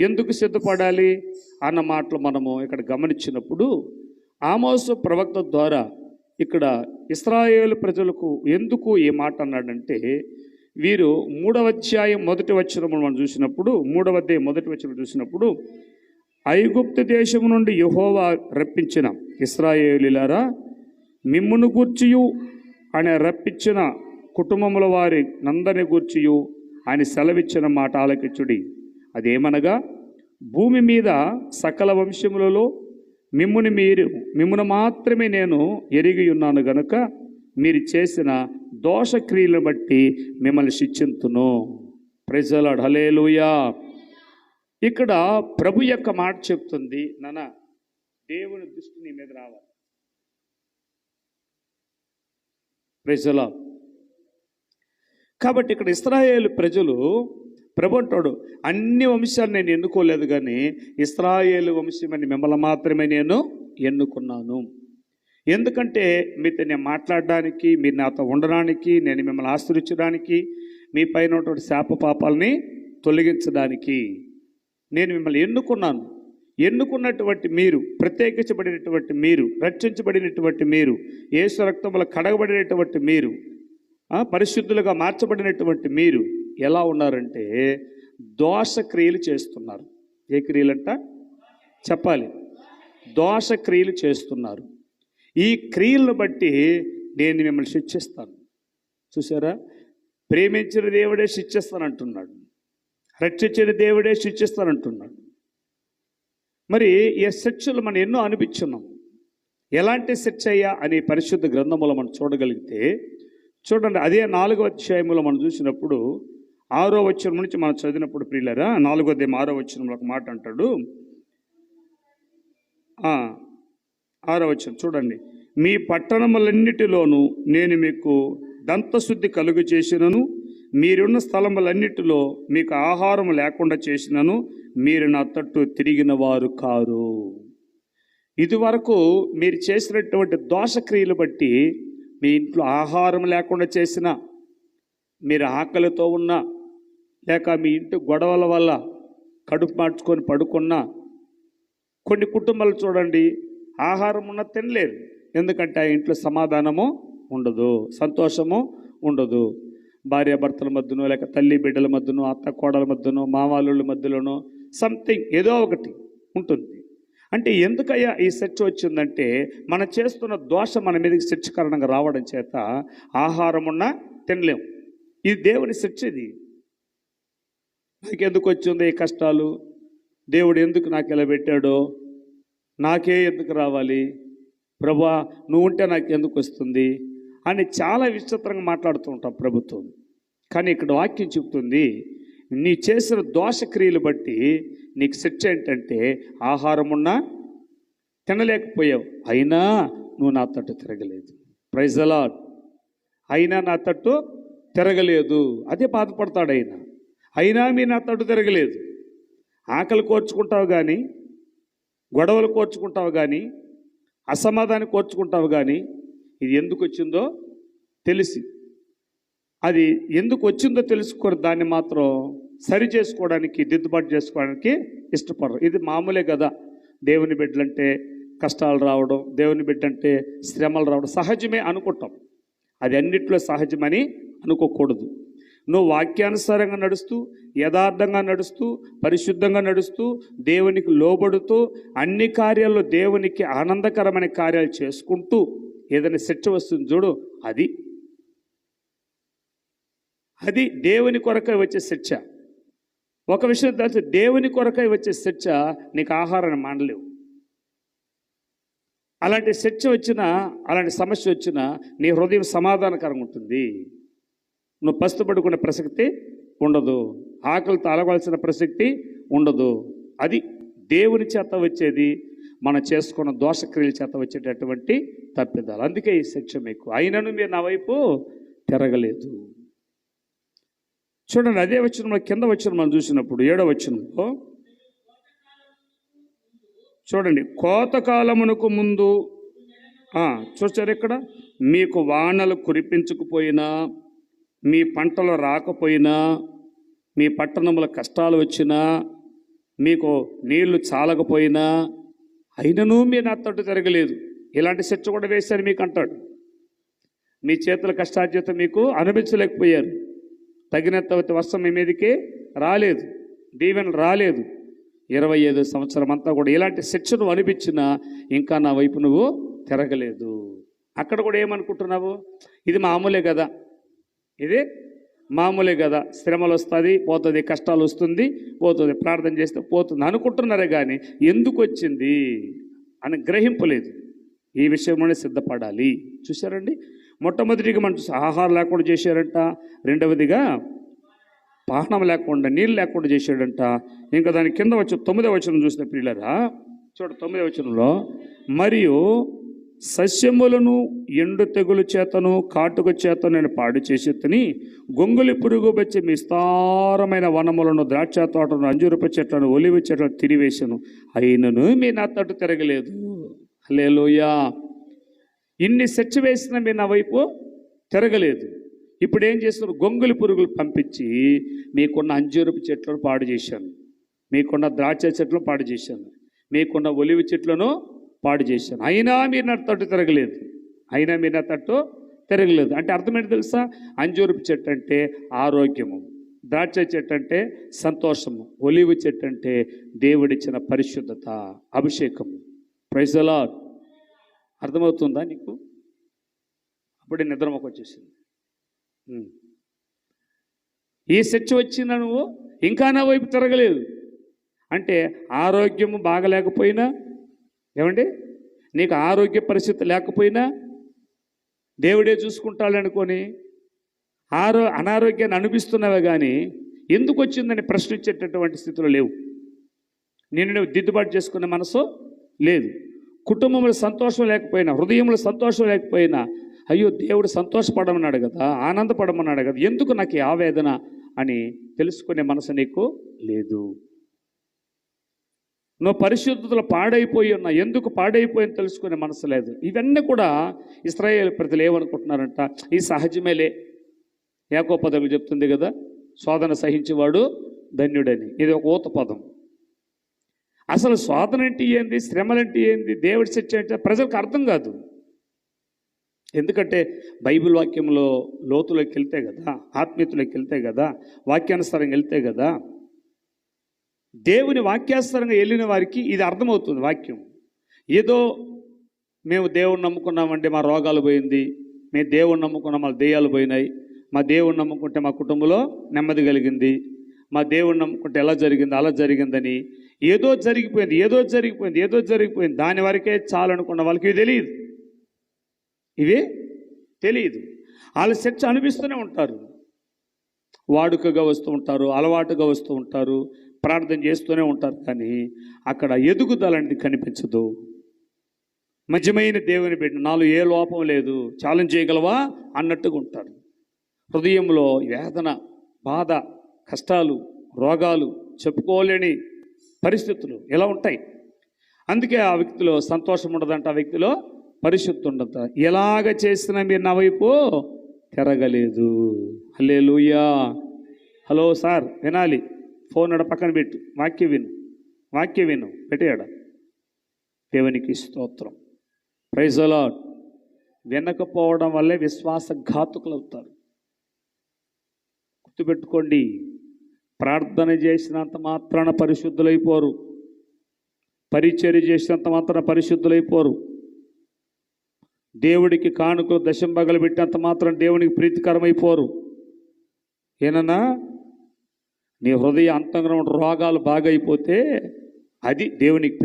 ఎందుకు సిద్ధపడాలి అన్న మాటలు మనము ఇక్కడ గమనించినప్పుడు ఆమోసు ప్రవక్త ద్వారా ఇక్కడ ఇశ్రాయేలు ప్రజలకు ఎందుకు ఈ మాట అన్నాడంటే, వీరు 3వ అధ్యాయం 1వ వచనం మనం చూసినప్పుడు, 3వ అధ్యాయం 1వ వచనం చూసినప్పుడు, ఐగుప్తు దేశం నుండి యెహోవా రప్పించిన ఇశ్రాయేలీయులారా, మిమ్మును గూర్చియు ఆయన రప్పించిన కుటుంబముల వారి నందరిని గూర్చియు ఆయన సెలవిచ్చిన మాట ఆలకించుడి. అదేమనగా, భూమి మీద సకల వంశములలో మిమ్మును మాత్రమే నేను ఎరిగి ఉన్నాను గనుక మీరు చేసిన దోషక్రియలను బట్టి మిమ్మల్ని శిక్షింతును. ప్రైజ్ ది లార్డ్, హల్లెలూయా. ఇక్కడ ప్రభు యొక్క మాట చెప్తుంది, నాన్న దేవుని దృష్టి నీ మీద రావాలి. Praise the Lord. కాబట్టి ఇక్కడ ఇశ్రాయేలు ప్రజలు, ప్రభు అంటాడు, అన్ని వంశాలు నేను ఎన్నుకోలేదు, కానీ ఇశ్రాయేలు వంశమని మిమ్మల్ని మాత్రమే నేను ఎన్నుకున్నాను. ఎందుకంటే మీతో నేను మాట్లాడడానికి, మీరు నాతో ఉండడానికి, నేను మిమ్మల్ని ఆశ్రయించడానికి, మీ పైన ఉన్నటువంటి శాప పాపాలని తొలగించడానికి నేను మిమ్మల్ని ఎన్నుకున్నాను. ఎన్నుకున్నటువంటి మీరు, ప్రత్యేకించబడినటువంటి మీరు, రక్షించబడినటువంటి మీరు, యేసు రక్తములో కడగబడినటువంటి మీరు, పరిశుద్ధులుగా మార్చబడినటువంటి మీరు ఎలా ఉన్నారంటే దోషక్రియలు చేస్తున్నారు. ఏ క్రియలంట చెప్పాలి? దోషక్రియలు చేస్తున్నారు. ఈ క్రియలను బట్టి నేను మిమ్మల్ని శిక్షిస్తాను. చూసారా, ప్రేమించిన దేవుడే శిక్షిస్తానంటున్నాడు, రక్షించిన దేవుడే శిక్షిస్తానంటున్నాడు. మరి ఈ శిక్షలు మనం ఎన్నో అనిపించున్నాం. ఎలాంటి శిక్ష అయ్యా అని పరిశుద్ధ గ్రంథములో మనం చూడగలిగితే, చూడండి, అదే 4వ అధ్యాయంలో మనం చూసినప్పుడు 6వ వచనం నుంచి మనం చదివినప్పుడు, ప్రియులారా, 4వ అధ్యాయం 6వ వచనంలో ఒక మాట అంటాడు. 6వ వచనం చూడండి. మీ పట్టణములన్నిటిలోనూ నేను మీకు దంతశుద్ధి కలుగు చేసినను, మీరున్న స్థలములన్నిటిలో మీకు ఆహారం లేకుండా చేసినను, మీరు నా తట్టు తిరిగిన వారు కారు. ఇదివరకు మీరు చేసినటువంటి దోషక్రియలు బట్టి మీ ఇంట్లో ఆహారం లేకుండా చేసిన, మీరు ఆకలితో ఉన్నా, లేక మీ ఇంటి గొడవల వల్ల కడుపు మార్చుకొని పడుకున్నా, కొన్ని కుటుంబాలు చూడండి, ఆహారం ఉన్న తినలేరు. ఎందుకంటే ఆ ఇంట్లో సమాధానము ఉండదు, సంతోషము ఉండదు. భార్యాభర్తల మధ్యనో, లేక తల్లి బిడ్డల మధ్యనో, అత్త కోడల మధ్యనో, మామాళ్ళ మధ్యలోనో సంథింగ్ ఏదో ఒకటి ఉంటుంది. అంటే ఎందుకయ్యా ఈ శిక్ష వచ్చిందంటే, మనం చేస్తున్న దోషం మన మీదకి శిక్షకరణంగా రావడం చేత ఆహారం ఉన్నా తినలేం. ఇది దేవుని శిక్ష. ఇది నాకెందుకు వచ్చిందో ఈ కష్టాలు, దేవుడు ఎందుకు నాకు ఇలా పెట్టాడో, నాకే ఎందుకు రావాలి, ప్రభువా నువ్వు ఉంటే నాకు ఎందుకు వస్తుంది అని చాలా విచిత్రంగా మాట్లాడుతూ ఉంటాం ప్రభుత్వం. కానీ ఇక్కడ వాక్యం చెబుతుంది, నీ చేసిన దోషక్రియలు బట్టి నీకు శిక్ష ఏంటంటే ఆహారం ఉన్నా తినలేకపోయావు, అయినా నువ్వు నా తట్టు తిరగలేదు. Praise the Lord. అయినా నా తట్టు తిరగలేదు, అదే బాధపడతాడు ఆయన. అయినా మీ నా తట్టు తిరగలేదు. ఆకలి కోర్చుకుంటావు కానీ, గొడవలు కోర్చుకుంటావు కానీ, అసమాధానం కోర్చుకుంటావు కానీ, ఇది ఎందుకు వచ్చిందో తెలిసి, అది ఎందుకు వచ్చిందో తెలుసుకొని దాన్ని మాత్రం సరి చేసుకోవడానికి, దిద్దుబాటు చేసుకోవడానికి ఇష్టపడరు. ఇది మామూలే కదా. దేవుని బిడ్డలంటే కష్టాలు రావడం, దేవుని బిడ్డంటే శ్రమలు రావడం సహజమే అనుకుంటాం. అది అన్నిట్లో సహజమని అనుకోకూడదు. నువ్వు వాక్యానుసారంగా నడుస్తూ, యథార్థంగా నడుస్తూ, పరిశుద్ధంగా నడుస్తూ, దేవునికి లోబడుతూ, అన్ని కార్యాల్లో దేవునికి ఆనందకరమైన కార్యాలు చేసుకుంటూ ఏదైనా శిక్ష వస్తుంది చూడు, అది దేవుని కొరకై వచ్చే శిక్ష. ఒక విషయం తెలుసు, దేవుని కొరకై వచ్చే శిక్ష నీకు ఆహారాన్ని మానలేవు. అలాంటి శిక్ష వచ్చినా, అలాంటి సమస్య వచ్చినా నీ హృదయం సమాధానకరంగా ఉంటుంది. నువ్వు పస్తుపడుకునే ప్రసక్తి ఉండదు, ఆకలితో అలగాల్సిన ప్రసక్తి ఉండదు. అది దేవుని చేత వచ్చేది, మనం చేసుకున్న దోషక్రియల చేత వచ్చేటటువంటి తప్పిదాలు. అందుకే ఈ శిక్ష మీకు. అయినను మీరు నా వైపు తిరగలేదు. చూడండి, అదే వచనంలో కింద వచనం మనం చూసినప్పుడు 7వ వచనంలో చూడండి, కోతకాలమునకు ముందు చూసారు ఇక్కడ, మీకు వానలు కురిపించకపోయినా, మీ పంటలు రాకపోయినా, మీ పట్టణంలో కష్టాలు వచ్చినా, మీకు నీళ్లు చాలకపోయినా అయినను మీరు నా తట్టు తిరగలేదు. ఇలాంటి శిక్ష కూడా వేశారు మీకు అంటాడు. మీ చేతుల కష్టార్జితం మీకు అనుభవించలేకపోయారు. తగినంత వర్షం మీ మీదకి రాలేదు, దీవెనలు రాలేదు. 25 సంవత్సరం అంతా కూడా ఇలాంటి శిక్షను అనిపించినా ఇంకా నా వైపు నువ్వు తిరగలేదు. అక్కడ కూడా ఏమనుకుంటున్నావు? ఇది మామూలే కదా, ఇది మామూలే కదా, శ్రమలు వస్తుంది పోతుంది, కష్టాలు వస్తుంది పోతుంది, ప్రార్థన చేస్తే పోతుంది అనుకుంటున్నారే కానీ ఎందుకు వచ్చింది అని గ్రహింపలేదు. ఈ విషయంలోనే సిద్ధపడాలి. చూశారండి, మొట్టమొదటిగా మనం చూసి ఆహారం లేకుండా చేశారంట, రెండవదిగా పానం లేకుండా నీళ్ళు లేకుండా చేశాడంట. ఇంకా దాని కింద వచ్చి 9వ వచనం చూసిన పిల్లరా, చూడ 9వ వచనంలో, మరియు సస్యములను ఎండు తెగులు చేతను కాటుక చేతను నేను పాడు చేసేతని గొంగులి పురుగు వచ్చి విస్తారమైన వనములను, ద్రాక్ష తోటను, అంజూరపు చెట్లను, ఒలివి చెట్లను తిరివేశాను, అయినను మీ నా తట్టు తిరగలేదు. హల్లెలూయా. ఇన్ని శిక్ష వేసిన మీ నా వైపు తిరగలేదు. ఇప్పుడు ఏం చేస్తున్నారు? గొంగులి పురుగులు పంపించి మీకున్న అంజూరపు చెట్లను పాడు చేశాను, మీకున్న ద్రాక్ష చెట్లను పాడు చేశాను, మీకున్న ఒలివి చెట్లను పాడు చేశాను, అయినా మీరు నా తట్టు తిరగలేదు. అయినా మీరు నా తట్టు తిరగలేదు అంటే అర్థం ఏంటి తెలుసా? అంజూరపు చెట్టు అంటే ఆరోగ్యము, ద్రాక్ష చెట్టు అంటే సంతోషము, ఒలివి చెట్టు అంటే దేవుడిచ్చిన పరిశుద్ధత, అభిషేకము. Praise the Lord. అర్థమవుతుందా నీకు? అప్పుడే నిద్రమొక వచ్చేసింది. ఈ శిక్ష వచ్చినా నువ్వు ఇంకా నా వైపు తిరగలేదు అంటే ఆరోగ్యము బాగలేకపోయినా, ఏమండి, నీకు ఆరోగ్య పరిస్థితి లేకపోయినా దేవుడే చూసుకుంటాడనుకొని అనారోగ్యాన్ని అనిపిస్తున్నావే కానీ ఎందుకు వచ్చిందని ప్రశ్నించేటటువంటి స్థితిలో లేవు. నేను దిద్దుబాటు చేసుకునే మనసు లేదు. కుటుంబంలో సంతోషం లేకపోయినా, హృదయంలో సంతోషం లేకపోయినా, అయ్యో దేవుడు సంతోషపడమన్నాడు కదా, ఆనందపడమన్నాడు కదా, ఎందుకు నాకు ఈ ఆవేదన అని తెలుసుకునే మనసు నీకు లేదు. నువ్వు పరిశుద్ధతలో పాడైపోయి ఉన్నా, ఎందుకు పాడైపోయింది తెలుసుకునే మనసు లేదు. ఇవన్నీ కూడా ఇశ్రాయేలు ప్రజలు ఏమనుకుంటున్నారంట, ఈ సహజమేలే. యాకోబు పదం చెప్తుంది కదా, శోధన సహించేవాడు ధన్యుడని. ఇది ఒక ఊత పదం. అసలు శోధన అంటే ఏంది, శ్రమలంటే ఏంది, దేవుడి శిక్ష అంటే ప్రజలకు అర్థం కాదు. ఎందుకంటే బైబిల్ వాక్యంలో లోతులోకి వెళ్తే కదా, ఆత్మీయతలోకి వెళ్తే కదా, వాక్యానుసారంగా వెళ్తే కదా, దేవుని వాక్యానుసారంగా వెళ్ళిన వారికి ఇది అర్థమవుతుంది. వాక్యం ఏదో మేము దేవుణ్ణి నమ్ముకున్నామంటే మా రోగాలు పోయింది, మేము దేవుణ్ణి నమ్ముకున్నాం మా దెయ్యాలు పోయినాయి, మా దేవుణ్ణి నమ్ముకుంటే మా కుటుంబంలో నెమ్మది కలిగింది, మా దేవుణ్ణి నమ్ముకుంటే ఎలా జరిగింది అలా జరిగిందని ఏదో జరిగిపోయింది దాని వరకే చాలనుకున్న వాళ్ళకి ఇవి తెలియదు. వాళ్ళ శిక్ష అనిపిస్తూనే ఉంటారు, వాడుకగా వస్తూ ఉంటారు, అలవాటుగా వస్తూ ఉంటారు, ప్రార్థన చేస్తూనే ఉంటారు, కానీ అక్కడ ఎదుగుదల అనేది కనిపించదు. మధ్యమైన దేవుని బిడ్డ, నాలో ఏ లోపం లేదు, ఛాలెంజ్ చేయగలవా అన్నట్టుగా ఉంటారు. హృదయంలో వేదన, బాధ, కష్టాలు, రోగాలు, చెప్పుకోలేని పరిస్థితులు ఇలా ఉంటాయి. అందుకే ఆ వ్యక్తిలో సంతోషం ఉండదంట, ఆ వ్యక్తిలో పరిశుద్ధి ఉండదంట. ఎలాగ చేసినా మీరు నా వైపు తిరగలేదు. హల్లెలూయా. హలో సార్, వినాలి, ఫోన్ అడ పక్కన పెట్టు, వాక్య విను పెట్టాడ. దేవునికి స్తోత్రం. Praise the lord. వినకపోవడం వల్లే విశ్వాసఘాతుకులు అవుతారు. గుర్తుపెట్టుకోండి, ప్రార్థన చేసినంత మాత్రాన పరిశుద్ధులైపోరు, పరిచర్య చేసినంత మాత్రాన పరిశుద్ధులైపోరు, దేవుడికి కానుకలు దశంభాగాలు పెట్టినంత మాత్రం దేవునికి ప్రీతికరమైపోరు. ఏనన్నా నీ హృదయ అంతరంగంలో రోగాలు బాగైపోతే అది దేవునికి